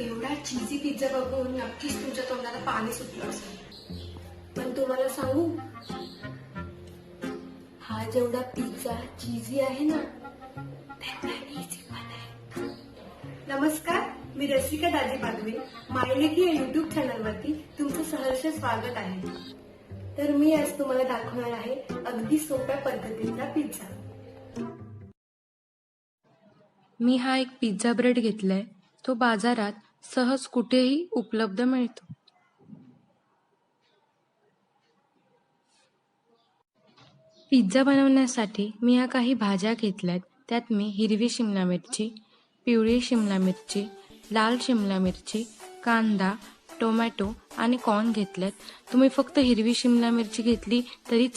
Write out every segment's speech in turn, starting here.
एवढा चीजी पिझ्झा बघून नक्कीच तुमच्या तोंडाला पाणी सुटलं असेल. पण तुम्हाला सांगू, हा जेवढा पिझ्झा चीजी आहे ना, तेवढा इझी पण आहे. नमस्कार, मी रसिका दाजी बागवे, मायलेकी या युट्यूब चॅनलवरती तुमचं सहर्ष स्वागत आहे. तर मी आज तुम्हाला दाखवणार आहे अगदी सोप्या पद्धतीचा पिझ्झा. मी हा एक पिझ्झा ब्रेड घेतलाय. तो बाजारात सहज कुठेही उपलब्ध मिळतो. पिझ्झा बनवण्यासाठी मी ह्या काही भाज्या घेतल्यात. त्यात मी हिरवी शिमला मिरची, पिवळी शिमला मिरची, लाल शिमला मिरची, कांदा, टोमॅटो आणि कॉर्न घेतल्यात. तुम्ही फक्त हिरवी शिमला मिरची घेतली तरी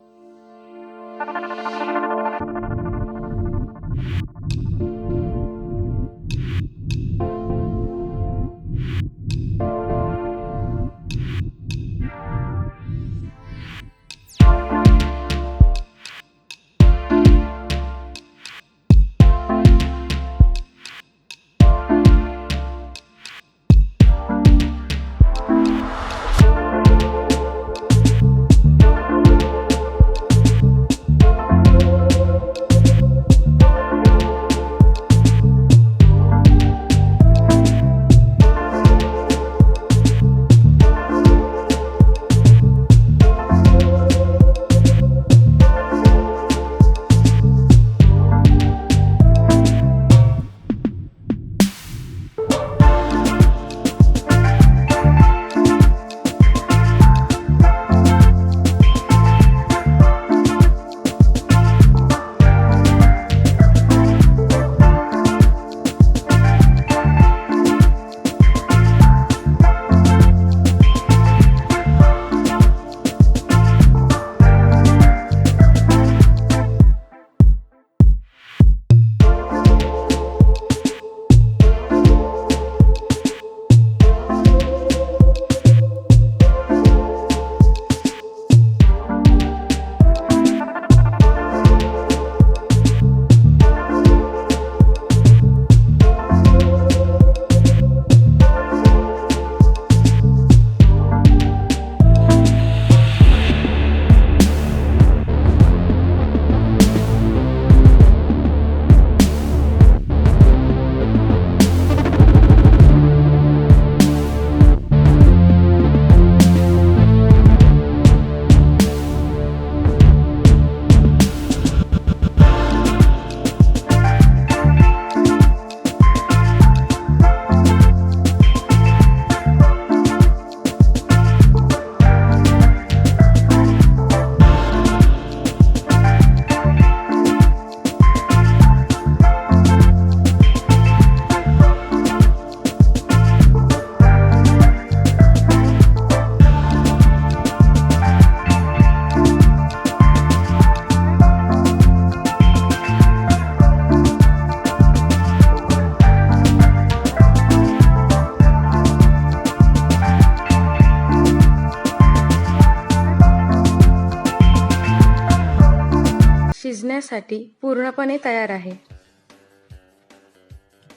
शिजण्यासाठी पूर्णपणे तयार आहे.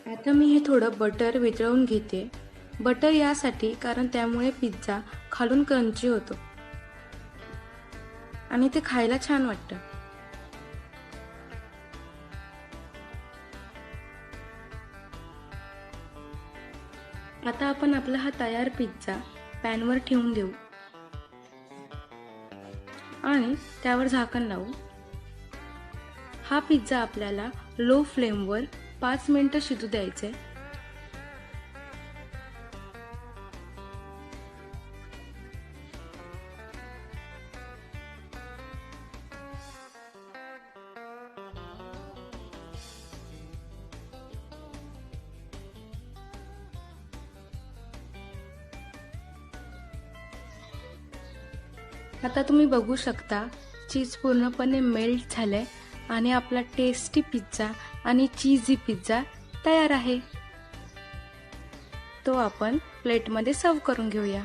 आता मी हे थोडं बटर वितळवून घेते. बटर यासाठी कारण त्यामुळे पिझ्झा खालून क्रंची होतो आणि ते खायला छान वाटतं. आता आपण आपला हा तयार पिझ्झा पॅनवर ठेवून देऊ आणि त्यावर झाकण लावू. हा पिझ्झा आपल्याला लो फ्लेमवर 5 मिनिटं शिजू द्यायचे. आता तुम्ही बघू शकता चीज पूर्णपणे मेल्ट झालंय आणि आपला टेस्टी पिझ्झा आणि चीजी पिझ्झा तयार आहे. तो आपण प्लेटमध्ये सर्व करून घेऊया.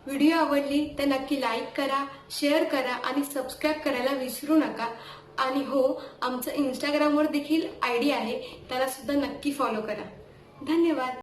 व्हिडिओ आवडली तर नक्की लाईक करा, शेअर करा आणि सबस्क्राईब करायला विसरू नका. आणि हो, आमचं इंस्टाग्रामवर देखील आयडी आहे, त्याला सुद्धा नक्की फॉलो करा. धन्यवाद.